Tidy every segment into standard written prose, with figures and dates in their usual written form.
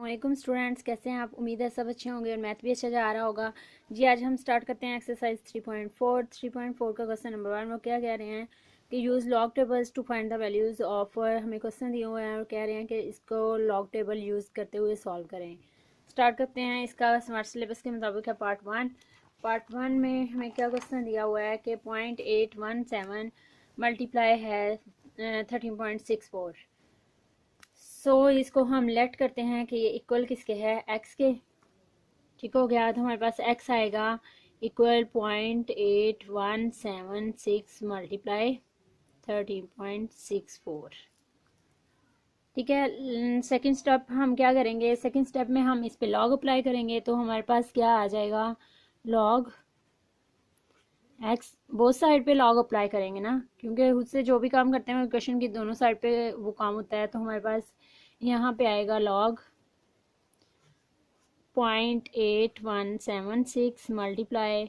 वालेकुम स्टूडेंट्स, कैसे हैं आप। उम्मीद है सब अच्छे होंगे और मैथ भी अच्छा जा रहा होगा। जी आज हम स्टार्ट करते हैं एक्सरसाइज 3.4 का क्वेश्चन नंबर 1। वो क्या कह रहे हैं कि use log tables two find the values of. हमें क्वेश्चन दिए हुए हैं और कह रहे हैं कि इसको लॉग टेबल यूज़ करते हुए सॉल्व करें। स्टार्ट करते हैं। इसका स्मार्ट सिलेबस के मुताबिक है पार्ट वन में हमें क्या क्वेश्चन दिया हुआ है कि 0.817 मल्टीप्लाई है 13.64। इसको हम लेट करते हैं कि ये इक्वल किसके है, एक्स के। ठीक हो गया। तो हमारे पास एक्स आएगा इक्वल 0.8176 मल्टीप्लाई 13.64। ठीक है। सेकंड स्टेप हम क्या करेंगे, सेकंड स्टेप में हम इस पे लॉग अप्लाई करेंगे। तो हमारे पास क्या आ जाएगा, लॉग एक्स। बोथ साइड पे लॉग अप्लाई करेंगे ना, क्योंकि उससे जो भी काम करते हैं क्वेश्चन की दोनों साइड पे वो काम होता है। तो हमारे पास यहाँ पे आएगा लॉग 0.8176 मल्टीप्लाई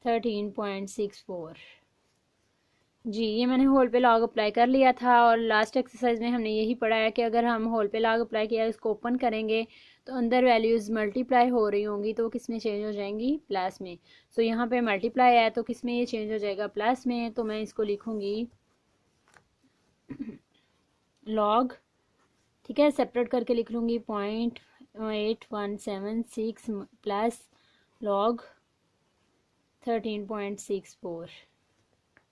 13.64। जी ये मैंने होल पे लॉग अप्लाई कर लिया था और लास्ट एक्सरसाइज में हमने यही पढ़ा है कि अगर हम होल पे लॉग अप्लाई किया, इसको ओपन करेंगे तो अंदर वैल्यूज़ मल्टीप्लाई हो रही होंगी तो वो किस में चेंज हो जाएंगी, प्लस में। यहाँ पे मल्टीप्लाई है तो किस में ये चेंज हो जाएगा, प्लस में। तो मैं इसको लिखूंगी लॉग, ठीक है, सेपरेट करके लिख लूँगी 0.8176 प्लस लॉग 13.64।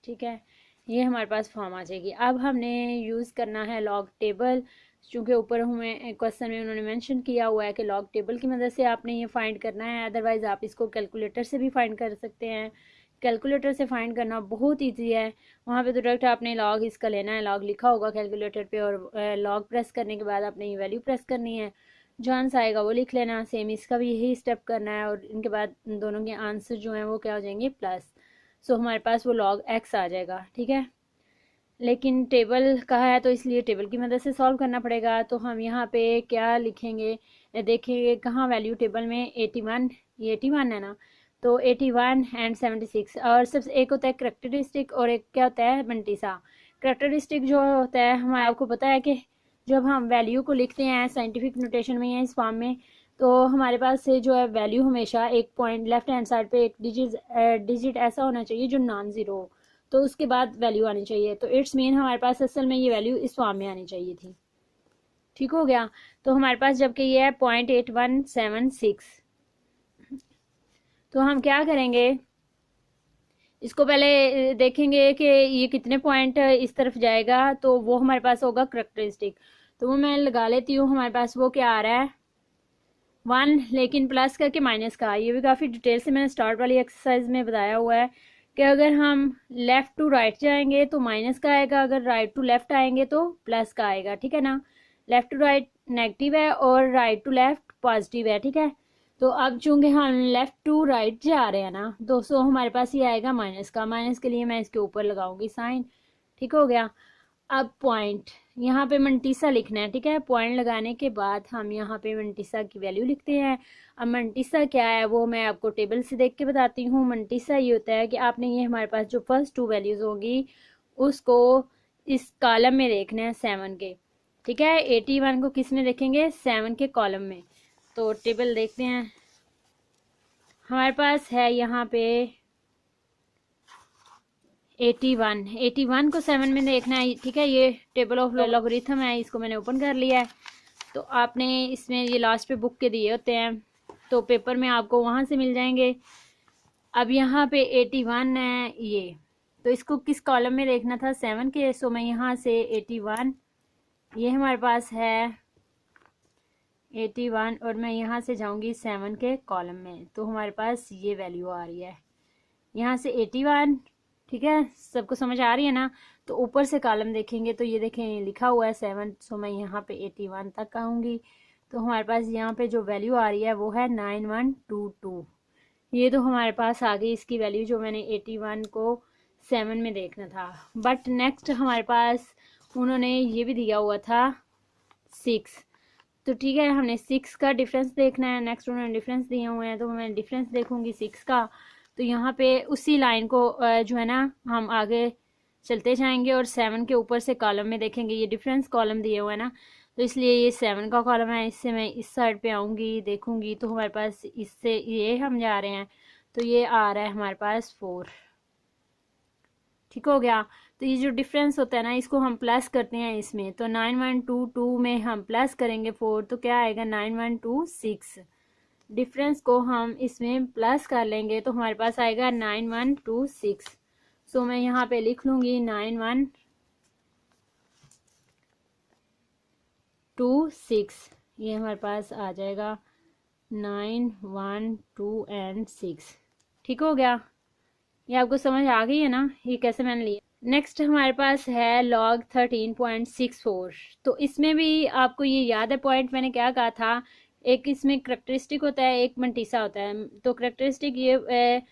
ठीक है, ये हमारे पास फॉर्म आ जाएगी। अब हमने यूज़ करना है लॉग टेबल, चूँकि ऊपर हमें क्वेश्चन में उन्होंने मेंशन किया हुआ है कि लॉग टेबल की मदद से आपने ये फाइंड करना है। अदरवाइज़ आप इसको कैलकुलेटर से भी फाइंड कर सकते हैं। कैलकुलेटर से फाइंड करना बहुत ईजी है। वहाँ पे तो डायरेक्ट आपने लॉग इसका लेना है, लॉग लिखा होगा कैलकुलेटर पे, और लॉग प्रेस करने के बाद आपने ये वैल्यू प्रेस करनी है, जो आंसर आएगा वो लिख लेना। सेम इसका भी यही स्टेप करना है और इनके बाद दोनों के आंसर जो हैं वो क्या हो जाएंगे, प्लस। हमारे पास वो लॉग एक्स आ जाएगा। ठीक है, लेकिन टेबल कहा है तो इसलिए टेबल की मदद से सॉल्व करना पड़ेगा। तो हम यहाँ पे क्या लिखेंगे, देखेंगे कहाँ वैल्यू टेबल में 81, ये 81 है ना। तो 81 एंड 76, और सबसे एक होता है करेक्टरिस्टिक और एक क्या होता है, मंटीसा। करेक्टरिस्टिक जो होता है, हमारे आपको पता है कि जब हम वैल्यू को लिखते हैं साइंटिफिक नोटेशन में या इस फॉर्म में, तो हमारे पास से जो है वैल्यू हमेशा एक पॉइंट लेफ्ट हैंड साइड पे एक डिजिट ऐसा होना चाहिए जो नॉन ज़ीरो हो, तो उसके बाद वैल्यू आनी चाहिए। तो इट्स मीन हमारे पास असल में ये वैल्यू इस फॉर्म में आनी चाहिए थी। ठीक हो गया। तो हमारे पास जबकि ये है 0.8176, तो हम क्या करेंगे, इसको पहले देखेंगे कि ये कितने पॉइंट इस तरफ जाएगा, तो वो हमारे पास होगा करेक्टरिस्टिक। तो वो मैं लगा लेती हूँ। हमारे पास वो क्या आ रहा है, 1, लेकिन प्लस करके माइनस का। ये भी काफ़ी डिटेल से मैंने स्टार्ट वाली एक्सरसाइज में बताया हुआ है कि अगर हम लेफ़्ट टू राइट जाएंगे तो माइनस का आएगा, अगर राइट टू लेफ़्ट आएंगे तो प्लस का आएगा। ठीक है ना, लेफ़्ट टू राइट नेगेटिव है और राइट टू लेफ़्ट पॉजिटिव है। ठीक है, तो अब चूंकि हम लेफ़्ट टू राइट जा रहे हैं ना दोस्तों, हमारे पास ये आएगा माइनस का। माइनस के लिए मैं इसके ऊपर लगाऊंगी साइन। ठीक हो गया। अब पॉइंट, यहाँ पे मंटीसा लिखना है। ठीक है, पॉइंट लगाने के बाद हम यहाँ पे मंटीसा की वैल्यू लिखते हैं। अब मंटीसा क्या है वो मैं आपको टेबल से देख के बताती हूँ। मंटीसा ये होता है कि आपने ये हमारे पास जो फर्स्ट 2 वैल्यूज होगी उसको इस कॉलम में देखना है 7 के। ठीक है, 81 को किस में देखेंगे, 7 के कॉलम में। तो टेबल देखते हैं। हमारे पास है यहाँ पे 81 को 7 में देखना है। ठीक है, ये टेबल ऑफ लॉगरिथम है, इसको मैंने ओपन कर लिया है। तो आपने इसमें ये लास्ट पे बुक के दिए होते हैं, तो पेपर में आपको वहाँ से मिल जाएंगे। अब यहाँ पे 81 है ये, तो इसको किस कॉलम में देखना था, 7 के। सो मैं यहाँ से 81, ये हमारे पास है 81, और मैं यहाँ से जाऊँगी 7 के कॉलम में। तो हमारे पास ये वैल्यू आ रही है यहाँ से 81। ठीक है, सबको समझ आ रही है ना। तो ऊपर से कॉलम देखेंगे तो ये देखें लिखा हुआ है 7। सो मैं यहाँ पे 81 तक आऊँगी। तो हमारे पास यहाँ पे जो वैल्यू आ रही है वो है 9122। ये तो हमारे पास आ गई इसकी वैल्यू, जो मैंने 81 को 7 में देखना था। बट नेक्स्ट हमारे पास उन्होंने ये भी दिया हुआ था 6। तो ठीक है, हमने 6 का डिफरेंस देखना है। नेक्स्ट उन्होंने डिफरेंस दिए हुए हैं, तो मैं डिफरेंस देखूंगी 6 का। तो यहाँ पे उसी लाइन को जो है ना हम आगे चलते जाएंगे और 7 के ऊपर से कॉलम में देखेंगे, ये डिफरेंस कॉलम दिए हुए हैं ना। तो इसलिए ये 7 का कॉलम है। इससे मैं इस साइड पे आऊँगी, देखूँगी तो हमारे पास इससे ये हम जा रहे हैं तो ये आ रहा है हमारे पास 4। ठीक हो गया। तो ये जो डिफरेंस होता है ना, इसको हम प्लस करते हैं इसमें, तो 9122 में हम प्लस करेंगे 4 तो क्या आएगा 9126। डिफरेंस को हम इसमें प्लस कर लेंगे तो हमारे पास आएगा 9126। सो मैं यहाँ पे लिख लूँगी 9126, ये हमारे पास आ जाएगा 9 1 2 एंड 6। ठीक हो गया। ये आपको समझ आ गई है ना ये कैसे मैंने लिया। नेक्स्ट हमारे पास है लॉग 13.64। तो इसमें भी आपको ये याद है पॉइंट मैंने क्या कहा था, एक इसमें करेक्टरिस्टिक होता है, एक मंटीसा होता है। तो करेक्टरिस्टिक ये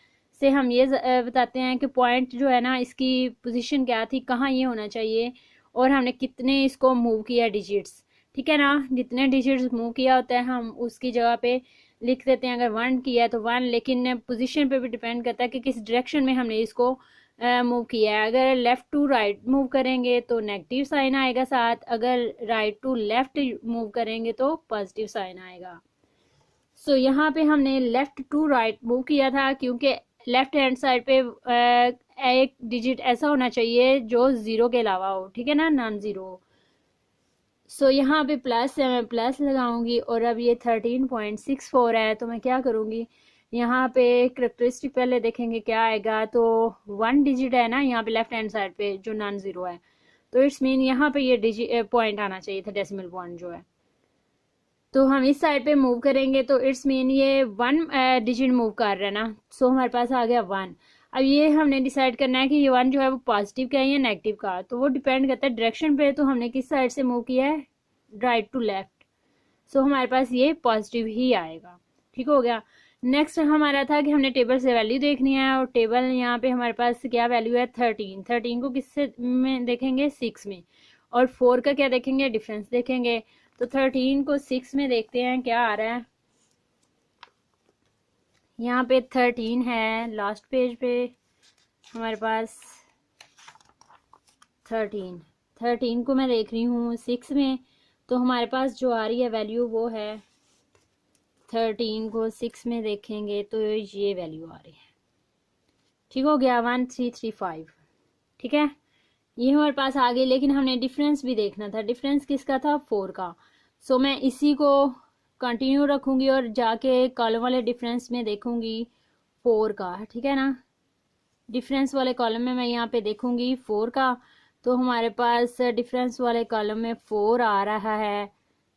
से हम ये बताते हैं कि पॉइंट जो है ना इसकी पोजीशन क्या थी, कहाँ ये होना चाहिए और हमने कितने इसको मूव किया डिजिट्स। ठीक है ना, जितने डिजिट्स मूव किया होता है हम उसकी जगह पे लिख देते हैं। अगर 1 किया है तो 1, लेकिन पोजीशन पे भी डिपेंड करता है कि किस डायरेक्शन में हमने इसको मूव किया है। अगर लेफ़्ट टू राइट मूव करेंगे तो नेगेटिव साइन आएगा साथ, अगर राइट टू लेफ़्ट मूव करेंगे तो पॉजिटिव साइन आएगा। सो यहाँ पे हमने लेफ़्ट टू राइट मूव किया था क्योंकि लेफ़्ट हैंड साइड पे एक डिजिट ऐसा होना चाहिए जो 0 के अलावा हो। ठीक है ना, नॉन ज़ीरो हो। सो यहाँ पे प्लस है, मैं प्लस लगाऊंगी। और अब ये 13.64 है तो मैं क्या करूँगी, यहाँ पे करेक्टरिस्टिक पहले देखेंगे क्या आएगा। तो 1 डिजिट है ना यहाँ पे लेफ्ट हैंड साइड पे जो नॉन ज़ीरो है, तो इट्स मीन यहाँ पे ये डिजिट पॉइंट आना चाहिए था, डेसिमल पॉइंट जो है। तो हम इस साइड पे मूव करेंगे तो इट्स मीन ये 1 डिजिट मूव कर रहा है ना। सो हमारे पास आ गया 1। अब ये हमने डिसाइड करना है कि ये 1 जो है वो पॉजिटिव का है या नेगेटिव का, तो वो डिपेंड करता है डायरेक्शन पे। तो हमने किस साइड से मूव किया है, राइट टू लेफ्ट। सो हमारे पास ये पॉजिटिव ही आएगा। ठीक हो गया। नेक्स्ट हमारा था कि हमने टेबल से वैल्यू देखनी है, और टेबल यहाँ पे हमारे पास क्या वैल्यू है 13। 13 को किससे में देखेंगे, 6 में। और 4 का क्या देखेंगे, डिफरेंस देखेंगे। तो 13 को 6 में देखते हैं क्या आ रहा है। यहाँ पे 13 है, लास्ट पेज पे हमारे पास 13 को मैं देख रही हूँ 6 में। तो हमारे पास जो आ रही है वैल्यू वो है 13 को 6 में देखेंगे तो ये वैल्यू आ रही है। ठीक हो गया, 1335। ठीक है, ये हमारे पास आ गई। लेकिन हमने डिफरेंस भी देखना था। डिफरेंस किसका था, 4 का। सो मैं इसी को कंटिन्यू रखूंगी और जाके कॉलम वाले डिफरेंस में देखूंगी 4 का। ठीक है ना, डिफरेंस वाले कॉलम में मैं यहाँ पे देखूंगी 4 का। तो हमारे पास डिफरेंस वाले कॉलम में 4 आ रहा है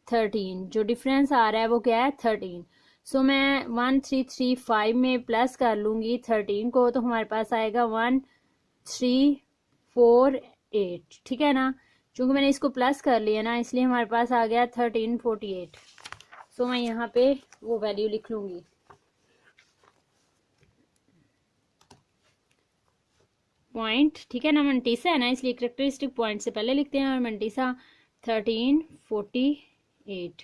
13। जो डिफरेंस आ रहा है वो क्या है, 13। सो मैं 1335 में प्लस कर लूँगी 13 को, तो हमारे पास आएगा 1348। ठीक है ना, चूँकि मैंने इसको प्लस कर लिया ना इसलिए हमारे पास आ गया 1348। सो मैं यहाँ पे वो वैल्यू लिख लूँगी। पॉइंट, ठीक है ना, मंटीसा है ना इसलिए करेक्टरिस्टिक पॉइंट से पहले लिखते हैं, और मंटीसा 1348।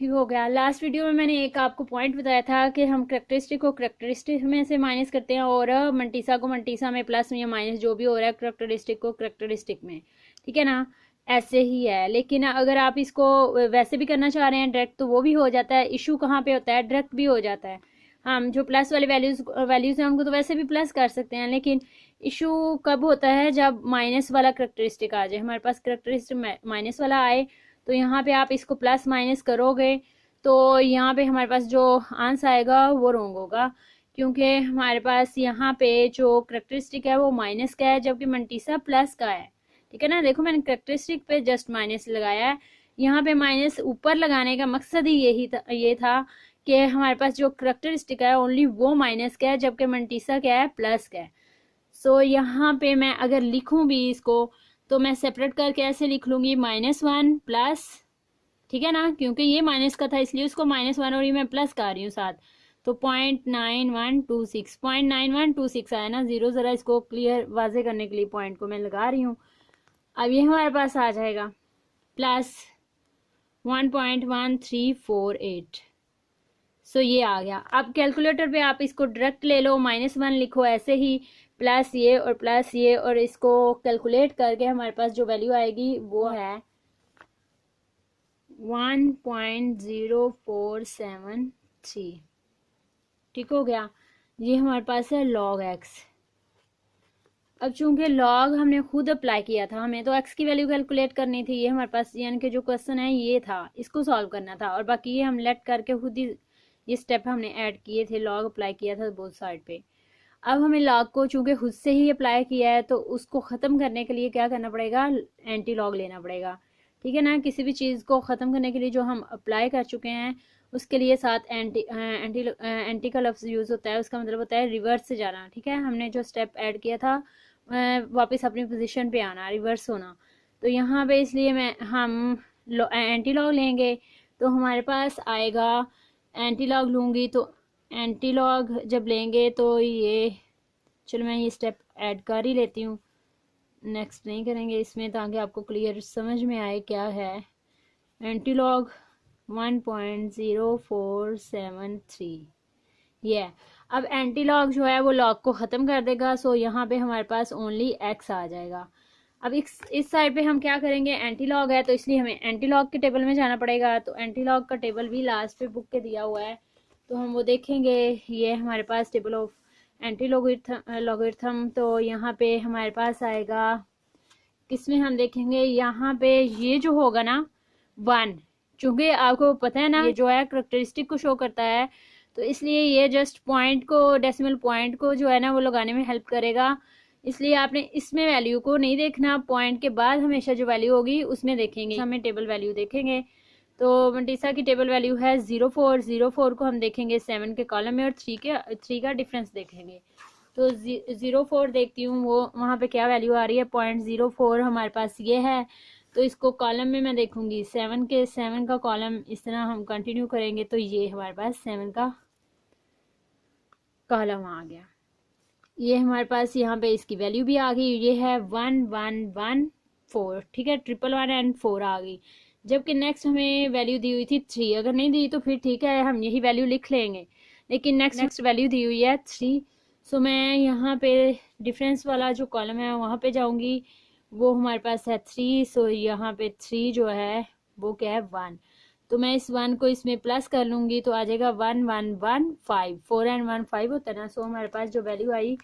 ठीक हो गया। लास्ट वीडियो में मैंने एक आपको पॉइंट बताया था कि हम करेक्टरिस्टिक को करेक्टरिस्टिक में से माइनस करते हैं और मंटीसा को मंटीसा में, प्लस या माइनस जो भी हो रहा है करेक्टरिस्टिक को करेक्टरिस्टिक में। ठीक है ना, ऐसे ही है। लेकिन अगर आप इसको वैसे भी करना चाह रहे हैं डायरेक्ट तो वो भी हो जाता है। इशू कहाँ पे होता है, डायरेक्ट भी हो जाता है। हम जो प्लस वाले वैल्यूज हैं उनको तो वैसे भी प्लस कर सकते हैं, लेकिन इशू कब होता है, जब माइनस वाला करेक्टरिस्टिक आ जाए। हमारे पास करेक्टरिस्टिक माइनस वाला आए तो यहाँ पे आप इसको प्लस माइनस करोगे तो यहाँ पे हमारे पास जो आंसर आएगा वो रॉन्ग होगा, क्योंकि हमारे पास यहाँ पे जो करेक्टरिस्टिक है वो माइनस का है जबकि मंटीसा प्लस का है। ठीक है ना, देखो मैंने करेक्टरिस्टिक पे जस्ट माइनस लगाया है, यहाँ पे माइनस ऊपर लगाने का मकसद ही ये था कि हमारे पास जो करेक्टरिस्टिक है ओनली वो माइनस का है जबकि मंटीसा क्या है, प्लस का है। सो यहाँ पे मैं अगर लिखूँ भी इसको तो मैं सेपरेट करके ऐसे लिख लूँगी -1 प्लस, ठीक है ना, क्योंकि ये माइनस का था इसलिए उसको -1 और ये मैं प्लस कर रही हूँ साथ। तो 0.9126 आया ना, जीरो ज़रा इसको क्लियर वाजे करने के लिए पॉइंट को मैं लगा रही हूँ। अब ये हमारे पास आ जाएगा प्लस 1.1348। सो ये आ गया। अब कैलकुलेटर पे आप इसको डायरेक्ट ले लो, -1 लिखो ऐसे ही, प्लस ये और इसको कैलकुलेट करके हमारे पास जो वैल्यू आएगी वो है 1.0473। ठीक हो गया। ये हमारे पास है log x। अब चूंकि log हमने खुद अप्लाई किया था, हमें तो x की वैल्यू कैलकुलेट करनी थी, ये हमारे पास यानी कि जो क्वेश्चन है ये था, इसको सॉल्व करना था, और बाकी ये हम लेट करके खुद ही ये स्टेप हमने ऐड किए थे, log अप्लाई किया था बोथ साइड पे। अब हमें log को चूंकि खुद से ही अप्लाई किया है तो उसको ख़त्म करने के लिए क्या करना पड़ेगा, एंटी log लेना पड़ेगा। ठीक है ना, किसी भी चीज़ को ख़त्म करने के लिए जो हम अप्लाई कर चुके हैं उसके लिए साथ एंटी का लफ्ज़ यूज़ होता है, उसका मतलब होता है रिवर्स से जाना। ठीक है, हमने जो स्टेप ऐड किया था वापस अपनी पोजीशन पे आना, रिवर्स होना। तो यहाँ पे इसलिए हम एंटी लॉग लेंगे, तो हमारे पास आएगा, एंटी लॉग लूँगी तो एंटी लॉग जब लेंगे तो ये, चलो मैं ये स्टेप ऐड कर ही लेती हूँ, नेक्स्ट नहीं करेंगे इसमें ताकि आपको क्लियर समझ में आए क्या है। एंटी लॉग 1.0473 ये अब एंटी लॉग जो है वो लॉग को ख़त्म कर देगा। सो यहाँ पे हमारे पास ओनली एक्स आ जाएगा। अब इस साइड पे हम क्या करेंगे, एंटी लॉग है तो इसलिए हमें एंटी लॉग के टेबल में जाना पड़ेगा। तो एंटी लॉग का टेबल भी लास्ट पे बुक के दिया हुआ है, तो हम वो देखेंगे। ये हमारे पास टेबल ऑफ एंटी लॉगरिथम, तो यहाँ पे हमारे पास आएगा, किसमें हम देखेंगे, यहाँ पे ये जो होगा ना 1, चूँकि आपको पता है ना ये जो है करेक्टरिस्टिक को शो करता है, तो इसलिए ये जस्ट पॉइंट को, डेसिमल पॉइंट को जो है ना वो लगाने में हेल्प करेगा। इसलिए आपने इसमें वैल्यू को नहीं देखना, पॉइंट के बाद हमेशा जो वैल्यू होगी उसमें देखेंगे। हमें टेबल वैल्यू देखेंगे, तो मंटीसा की टेबल वैल्यू है 04 को हम देखेंगे 7 के कॉलम में, और 3 का डिफरेंस देखेंगे। तो 04 देखती हूँ वो वहाँ पे क्या वैल्यू आ रही है, 0.04 हमारे पास ये है। तो इसको कॉलम में मैं देखूंगी 7 का कॉलम, इस तरह हम कंटिन्यू करेंगे तो ये हमारे पास 7 का कॉलम आ गया। ये हमारे पास यहाँ पे इसकी वैल्यू भी आ गई, ये है 1114। ठीक है, 111 एंड 4 आ गई। जबकि नेक्स्ट हमें वैल्यू दी हुई थी 3, अगर नहीं दी तो फिर ठीक है हम यही वैल्यू लिख लेंगे, लेकिन नेक्स्ट वैल्यू दी हुई है 3। सो मैं यहाँ पे डिफरेंस वाला जो कॉलम है वहाँ पे जाऊँगी, वो हमारे पास है 3। सो यहाँ पे 3 जो है वो क्या है 1, तो मैं इस 1 को इसमें प्लस कर लूँगी तो आ जाएगा 1115। 4 एंड 1 5 होता है ना। सो हमारे पास जो वैल्यू आई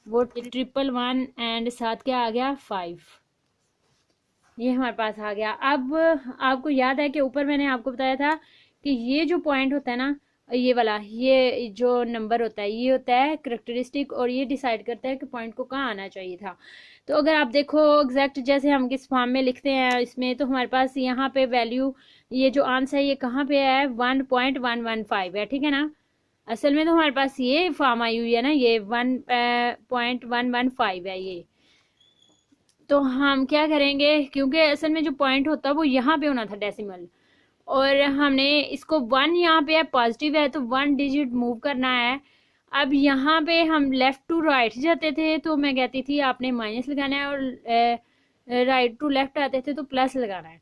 वो 111 एंड साथ क्या आ गया 5, ये हमारे पास आ गया। अब आपको याद है कि ऊपर मैंने आपको बताया था कि ये जो पॉइंट होता है ना, ये वाला, ये जो नंबर होता है ये होता है करेक्टरिस्टिक, और ये डिसाइड करता है कि पॉइंट को कहाँ आना चाहिए था। तो अगर आप देखो एग्जैक्ट जैसे हम किस फॉर्म में लिखते हैं इसमें, तो हमारे पास यहाँ पे वैल्यू, ये जो आंसर है ये कहाँ पे है 1.115 है। ठीक है ना, असल में तो हमारे पास ये फॉर्म आई हुई है ना, ये 1.115 है ये। तो हम क्या करेंगे, क्योंकि असल में जो पॉइंट होता है वो यहाँ पे होना था डेसिमल, और हमने इसको 1 यहाँ पे है पॉजिटिव है तो 1 डिजिट मूव करना है। अब यहाँ पे हम लेफ्ट टू राइट जाते थे तो मैं कहती थी आपने माइनस लगाना है, और राइट टू लेफ्ट आते थे तो प्लस लगाना है।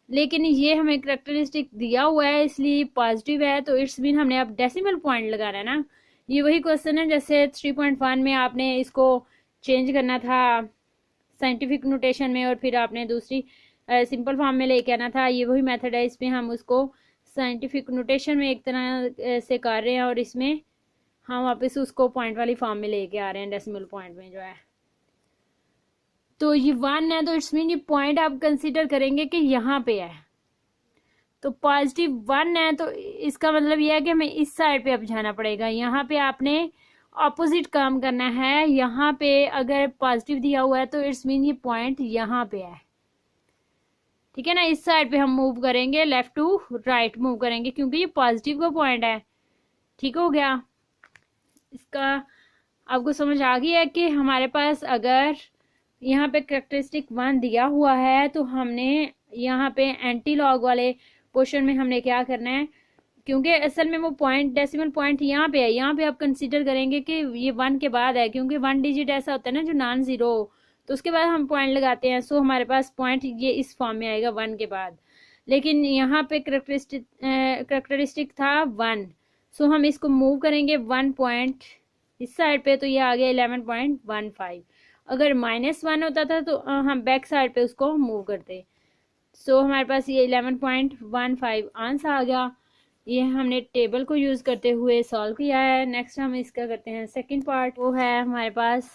लेकिन ये हमें करेक्टरिस्टिक दिया हुआ है इसलिए पॉजिटिव है, तो इट्स मीन हमने अब डेसिमल पॉइंट लगाना है ना। ये वही क्वेश्चन है जैसे 3.1 में आपने इसको चेंज करना था साइंटिफिक नोटेशन में, और फिर आपने दूसरी सिंपल फॉर्म में लेके आना था। ये वही मेथड है, इसमें हम उसको साइंटिफिक नोटेशन में एक तरह से कर रहे हैं, और इसमें हम वापस उसको पॉइंट वाली फॉर्म में लेके आ रहे हैं डेसिमल पॉइंट में जो है। तो ये 1 है तो इट्स मीन ये पॉइंट आप कंसीडर करेंगे कि यहाँ पे है, तो पॉजिटिव 1 है तो इसका मतलब यह है कि हमें इस साइड पे अब जाना पड़ेगा। यहाँ पे आपने ऑपोजिट काम करना है। यहाँ पे अगर पॉजिटिव दिया हुआ है तो इट्स मीन ये पॉइंट यहाँ पे है। ठीक है ना, इस साइड पे हम मूव करेंगे, लेफ्ट टू राइट मूव करेंगे क्योंकि ये पॉजिटिव का पॉइंट है। ठीक हो गया, इसका आपको समझ आ गई है कि हमारे पास अगर यहाँ पे करेक्टरिस्टिक 1 दिया हुआ है तो हमने यहाँ पे एंटी लॉग वाले पोर्शन में हमने क्या करना है, क्योंकि असल में वो पॉइंट डेसिमल पॉइंट यहाँ पे है, यहाँ पे आप कंसीडर करेंगे कि ये 1 के बाद है, क्योंकि 1 डिजिट ऐसा होता है ना जो नॉन जीरो, तो उसके बाद हम पॉइंट लगाते हैं। सो हमारे पास पॉइंट ये इस फॉर्म में आएगा 1 के बाद, लेकिन यहाँ पे करेक्टरिस्टिक था 1। सो हम इसको मूव करेंगे 1 पॉइंट इस साइड पे, तो ये आ गया 11.15। अगर -1 होता था तो हम बैक साइड पे उसको मूव करते। सो हमारे पास ये 11.15 आंसर आ गया। ये हमने टेबल को यूज़ करते हुए सॉल्व किया है। नेक्स्ट हम इसका करते हैं सेकंड पार्ट, वो है हमारे पास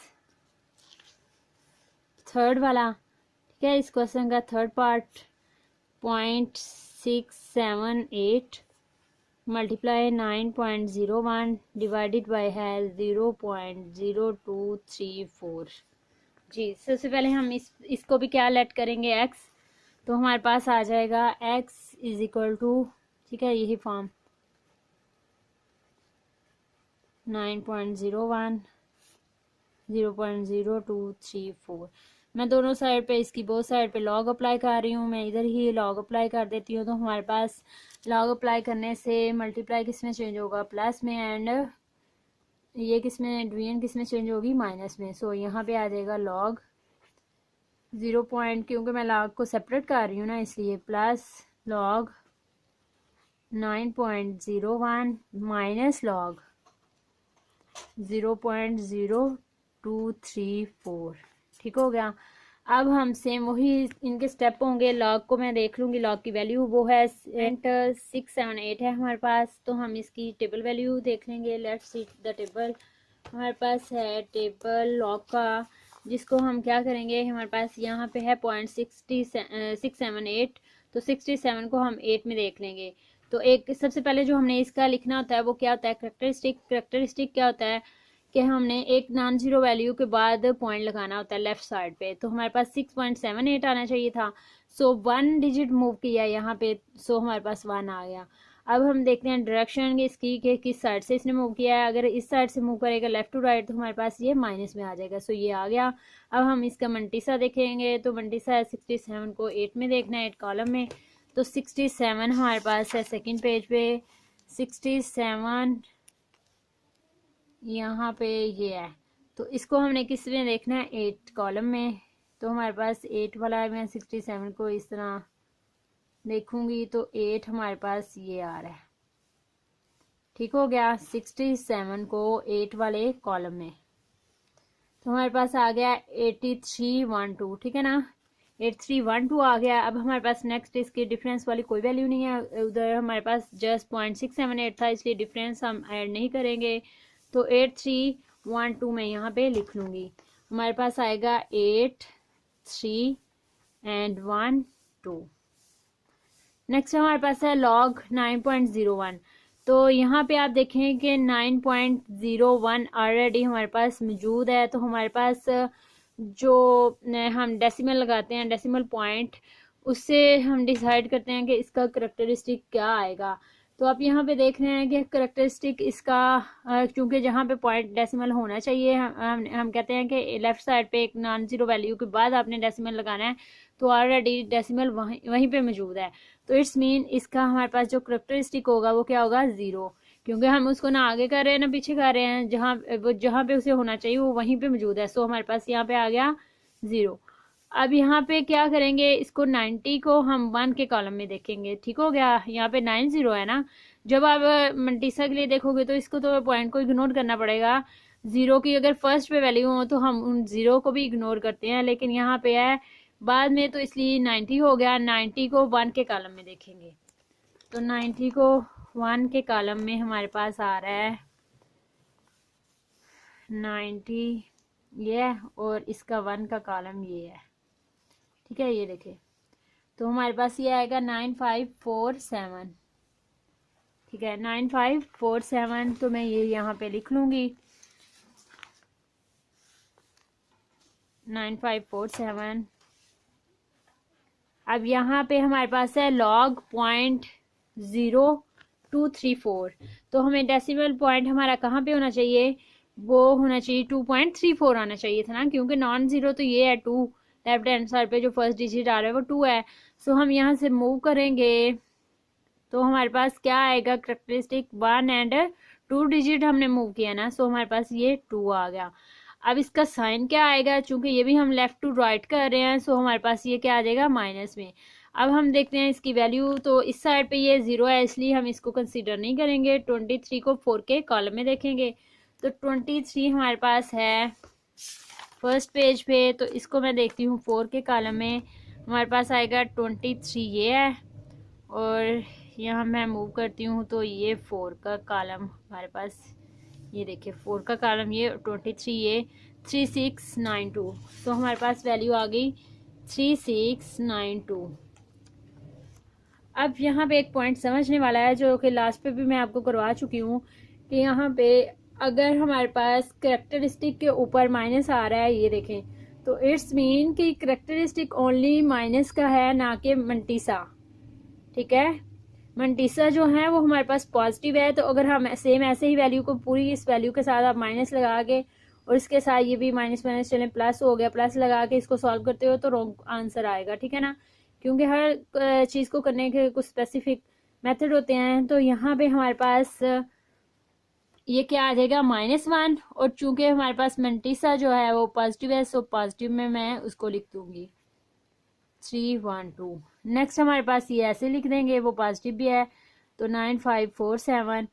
थर्ड वाला। ठीक है, इस क्वेश्चन का third part 0.678 multiply 9.01 divided by है 0.0234। जी, सबसे पहले हम इसको भी क्या लेट करेंगे x, तो हमारे पास आ जाएगा x इज इक्वल टू, ठीक है, यही फॉर्म 9.01 0.0234। मैं दोनों साइड पे, इसकी बोथ साइड पे लॉग अप्लाई कर रही हूँ। मैं इधर ही लॉग अप्लाई कर देती हूँ। तो हमारे पास लॉग अप्लाई करने से मल्टीप्लाई किस में चेंज होगा, प्लस में, एंड ये किस में, डिवीजन किस में चेंज होगी, माइनस में। सो यहाँ पे आ जाएगा लॉग 0 पॉइंट, क्योंकि मैं लॉग को सेपरेट कर रही हूँ ना, इसलिए प्लस लॉग 9.01 माइनस लॉग 0.0234। ठीक हो गया। अब हम सेम वही इनके स्टेप होंगे। लॉग को मैं देख लूँगी, लॉग की वैल्यू वो है 678 है हमारे पास। तो हम इसकी टेबल वैल्यू देख लेंगे। Let's see the table. हमारे पास है टेबल लॉग का, जिसको हम क्या करेंगे, हमारे पास यहाँ पे है 0.678। तो 67 को हम 8 में देख लेंगे। तो एक सबसे पहले जो हमने इसका लिखना होता है वो क्या होता है, करेक्टरिस्टिक क्या होता है कि हमने एक नॉन जीरो वैल्यू के बाद पॉइंट लगाना होता है लेफ्ट साइड पे। तो हमारे पास 6.78 आना चाहिए था। सो 1 डिजिट मूव किया यहाँ पे, सो हमारे पास 1 आ गया। अब हम देखते हैं डायरेक्शन इसकी कि किस साइड से इसने मूव किया है। अगर इस साइड से मूव करेगा लेफ्ट टू राइट, तो हमारे पास ये माइनस में आ जाएगा। सो ये आ गया। अब हम इसका मंटीसा देखेंगे। तो मंटीसा है 67 को 8 में देखना है, 8 कॉलम में। तो 67 हमारे पास है सेकंड पेज पे। 67 यहाँ पे ये है। तो इसको हमने किस में देखना है, 8 कॉलम में। तो हमारे पास 8 वाला है। मैं 67 को इस तरह देखूंगी तो 8 हमारे पास ये आ रहा है। ठीक हो गया। 67 को 8 वाले कॉलम में, तो हमारे पास आ गया 8312। ठीक है ना, 8312 आ गया। अब हमारे पास नेक्स्ट इसकी डिफरेंस वाली कोई वैल्यू नहीं है। उधर हमारे पास जस्ट 0.678 था, इसलिए डिफरेंस हम ऐड नहीं करेंगे। तो 8312 मैं यहाँ पे लिख लूँगी। हमारे पास आएगा 8 3 एंड 1 2। नेक्स्ट हमारे पास है लॉग 9.01। तो यहाँ पे आप देखें कि 9.01 ऑलरेडी हमारे पास मौजूद है। तो हमारे पास जो हम डेसिमल लगाते हैं, डेसिमल पॉइंट, उससे हम डिसाइड करते हैं कि इसका करेक्टरिस्टिक क्या आएगा। तो आप यहाँ पे देख रहे हैं कि करेक्टरिस्टिक इसका, क्योंकि जहाँ पे पॉइंट डेसिमल होना चाहिए, हम कहते हैं कि लेफ्ट साइड पे एक नॉन जीरो वैल्यू के बाद आपने डेसिमल लगाना है। तो ऑलरेडी डेसिमल वहीं पे मौजूद है। तो इट्स मीन इसका हमारे पास जो करेक्टरिस्टिक होगा वो क्या होगा, 0, क्योंकि हम उसको ना आगे कर रहे हैं ना पीछे कर रहे हैं। जहाँ पे उसे होना चाहिए वो वहीं पे मौजूद है। सो हमारे पास यहाँ पे आ गया 0। अब यहाँ पे क्या करेंगे, इसको 90 को हम 1 के कॉलम में देखेंगे। ठीक हो गया। यहाँ पे 90 है ना। जब आप मंटीसा के लिए देखोगे तो इसको तो पॉइंट को इग्नोर करना पड़ेगा। 0 की अगर फर्स्ट पे वैल्यू हो तो हम उन 0 को भी इग्नोर करते हैं, लेकिन यहाँ पे है बाद में, तो इसलिए 90 हो गया। 90 को 1 के कॉलम में देखेंगे। तो 90 को 1 के कॉलम में हमारे पास आ रहा है 90 ये, और इसका 1 का कॉलम ये है। ठीक है, ये देखिए। तो हमारे पास ये आएगा 9547। ठीक है, 9547। तो मैं ये यहाँ पे लिख लूँगी 9547। अब यहाँ पे हमारे पास है log 0.0234। तो हमें डेसिमल पॉइंट हमारा कहाँ पे होना चाहिए, वो होना चाहिए 2.34 आना चाहिए था ना, क्योंकि नॉन जीरो तो ये है 2। लेफ्ट हैंड साइड पे जो फर्स्ट डिजिट आ रहा है वो 2 है। सो हम यहाँ से मूव करेंगे तो हमारे पास क्या आएगा, करेक्टरिस्टिक 1 एंड 2 डिजिट हमने मूव किया ना। सो हमारे पास ये 2 आ गया। अब इसका साइन क्या आएगा, चूंकि ये भी हम लेफ्ट टू राइट कर रहे हैं। सो हमारे पास ये क्या आ जाएगा, माइनस में। अब हम देखते हैं इसकी वैल्यू। तो इस साइड पे ये 0 है, इसलिए हम इसको कंसीडर नहीं करेंगे। 23 को 4 के कॉलम में देखेंगे। तो 23 हमारे पास है फर्स्ट पेज पे। तो इसको मैं देखती हूँ 4 के कॉलम में। हमारे पास आएगा 23 ये है, और यहाँ मैं मूव करती हूँ तो ये 4 का कॉलम हमारे पास, ये देखिए 4 का कॉलम, ये 23 ये 3692। तो हमारे पास वैल्यू आ गई 3692। अब यहाँ पे एक पॉइंट समझने वाला है जो कि लास्ट पे भी मैं आपको करवा चुकी हूँ कि यहाँ पे अगर हमारे पास करेक्टरिस्टिक के ऊपर माइनस आ रहा है, ये देखें, तो इट्स मीन कि करेक्टरिस्टिक ओनली माइनस का है, ना कि मंटीसा। ठीक है, मंटीसा जो है वो हमारे पास पॉजिटिव है। तो अगर हम सेम ऐसे ही वैल्यू को पूरी इस वैल्यू के साथ आप माइनस लगा के और इसके साथ ये भी माइनस माइनस चले प्लस हो गया, प्लस लगा के इसको सॉल्व करते हो तो रॉन्ग आंसर आएगा। ठीक है ना, क्योंकि हर चीज़ को करने के कुछ स्पेसिफिक मेथड होते हैं। तो यहाँ पे हमारे पास ये क्या आ जाएगा -1, और चूंकि हमारे पास मंटीसा जो है वो पॉजिटिव है, सो पॉजिटिव में मैं उसको लिख दूंगी 312। नेक्स्ट हमारे पास ये ऐसे लिख देंगे, वो पॉजिटिव भी है तो 9547।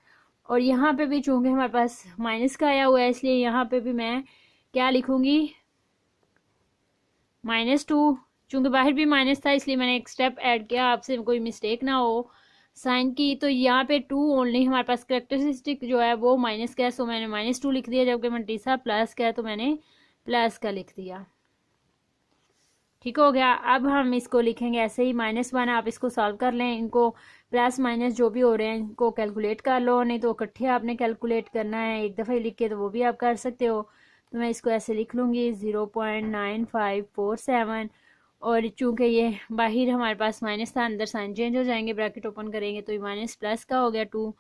और यहाँ पे भी चूंकि हमारे पास माइनस का आया हुआ है, इसलिए यहाँ पे भी मैं क्या लिखूंगी -2। चूंकि बाहर भी माइनस था इसलिए मैंने एक स्टेप ऐड किया, आपसे कोई मिस्टेक ना हो साइन की। तो यहाँ पे 2 ओनली हमारे पास करेक्टरिस्टिक जो है वो माइनस का है, सो मैंने -2 लिख दिया, जबकि मंटीसा प्लस का है तो मैंने प्लस का लिख दिया। ठीक हो गया। अब हम इसको लिखेंगे ऐसे ही -1। आप इसको सॉल्व कर लें, इनको प्लस माइनस जो भी हो रहे हैं इनको कैलकुलेट कर लो, नहीं तो इकट्ठे आपने कैलकुलेट करना है एक दफ़ा ही लिख के, तो वो भी आप कर सकते हो। तो मैं इसको ऐसे लिख लूँगी 0.9547, और चूंकि ये बाहर हमारे पास माइनस था, अंदर साइन चेंज हो जाएंगे, ब्रैकेट ओपन करेंगे तो ये माइनस प्लस का हो गया 2,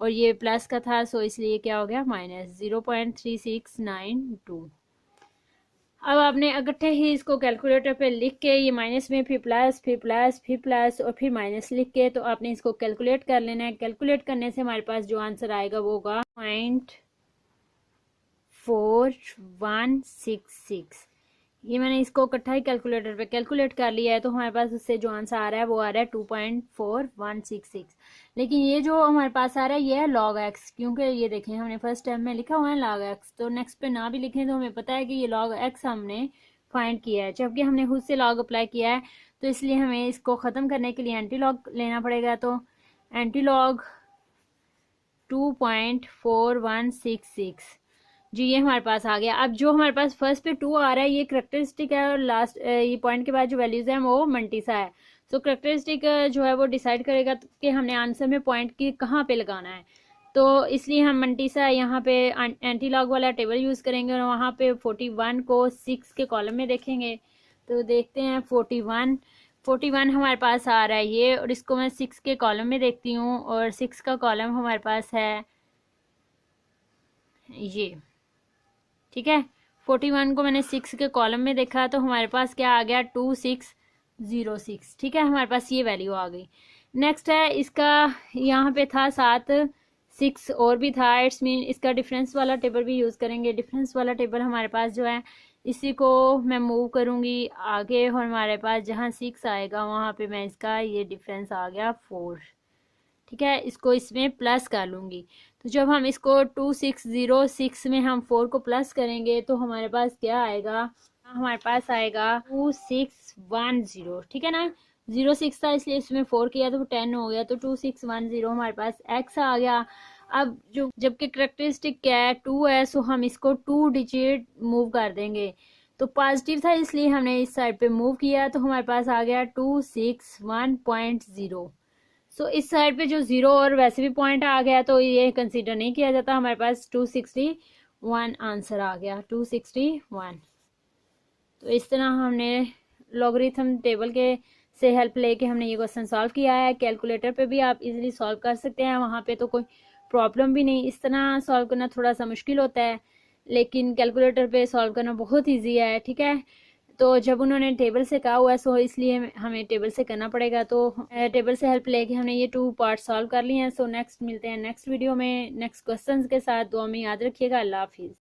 और ये प्लस का था, सो इसलिए क्या हो गया -0.3692। अब आपने इकट्ठे ही इसको कैलकुलेटर पे लिख के, ये माइनस में फिर प्लस फिर प्लस फिर प्लस और फिर माइनस लिख के, तो आपने इसको कैलकुलेट कर लेना है। कैलकुलेट करने से हमारे पास जो आंसर आएगा वो होगा 0.4166। ये मैंने इसको इकट्ठा ही कैलकुलेटर पे कैलकुलेट कर लिया है, तो हमारे पास उससे जो आंसर आ रहा है वो आ रहा है 2.4166। लेकिन ये जो हमारे पास आ रहा है ये है log x, क्योंकि ये देखें हमने फर्स्ट स्टेप में लिखा हुआ है log x, तो नेक्स्ट पे ना भी लिखें तो हमें पता है कि ये log x हमने फाइंड किया है, जबकि हमने खुद से log अप्लाई किया है। तो इसलिए हमें इसको ख़त्म करने के लिए एंटी लॉग लेना पड़ेगा। तो एंटी लॉग 2.4166 जी, ये हमारे पास आ गया। अब जो हमारे पास फर्स्ट पे 2 आ रहा है ये करेक्टरिस्टिक है, और लास्ट ये पॉइंट के बाद जो वैल्यूज है वो मंटीसा है। सो करेक्टरिस्टिक जो है वो डिसाइड करेगा कि हमने आंसर में पॉइंट की कहाँ पे लगाना है। तो इसलिए हम मंटीसा यहाँ पे एंटी लॉग वाला टेबल यूज़ करेंगे, और वहाँ पे 41 को 6 के कॉलम में देखेंगे। तो देखते हैं 41 हमारे पास आ रहा है ये, और इसको मैं 6 के कॉलम में देखती हूँ, और 6 का कॉलम हमारे पास है ये। ठीक है, 41 को मैंने 6 के कॉलम में देखा तो हमारे पास क्या आ गया 2606। ठीक है, हमारे पास ये वैल्यू आ गई। नेक्स्ट है इसका, यहाँ पे था 7 6 और भी था, इट्स मीन इसका डिफरेंस वाला टेबल भी यूज़ करेंगे। डिफरेंस वाला टेबल हमारे पास जो है, इसी को मैं मूव करूँगी आगे, और हमारे पास जहाँ 6 आएगा वहाँ पे मैं इसका ये डिफरेंस आ गया 4। ठीक है, इसको इसमें प्लस कर लूँगी। तो जब हम इसको 2606 में हम 4 को प्लस करेंगे तो हमारे पास क्या आएगा, हमारे पास आएगा 2610। ठीक है ना, 06 था इसलिए इसमें 4 किया तो 10 हो गया, तो 2610 हमारे पास x आ गया। अब जो जबकि करेक्टरिस्टिक क्या है 2 है, सो हम इसको 2 डिजिट मूव कर देंगे। तो पॉजिटिव था इसलिए हमने इस साइड पे मूव किया, तो हमारे पास आ गया 261.0। सो इस साइड पे जो 0 और वैसे भी पॉइंट आ गया तो ये कंसीडर नहीं किया जाता। हमारे पास 261 आंसर आ गया, 261। तो इस तरह हमने लॉगरिथम टेबल के से हेल्प लेके हमने ये क्वेश्चन सॉल्व किया है। कैलकुलेटर पे भी आप इजीली सॉल्व कर सकते हैं, वहाँ पे तो कोई प्रॉब्लम भी नहीं। इस तरह सॉल्व करना थोड़ा सा मुश्किल होता है, लेकिन कैलकुलेटर पे सॉल्व करना बहुत ईजी है। ठीक है, तो जब उन्होंने टेबल से कहा हुआ है सो इसलिए हमें टेबल से करना पड़ेगा। तो टेबल से हेल्प लेके हमने ये 2 पार्ट सॉल्व कर लिए हैं। सो नेक्स्ट मिलते हैं नेक्स्ट वीडियो में नेक्स्ट क्वेश्चंस के साथ। दुआ में याद रखिएगा। अल्लाह हाफिज़।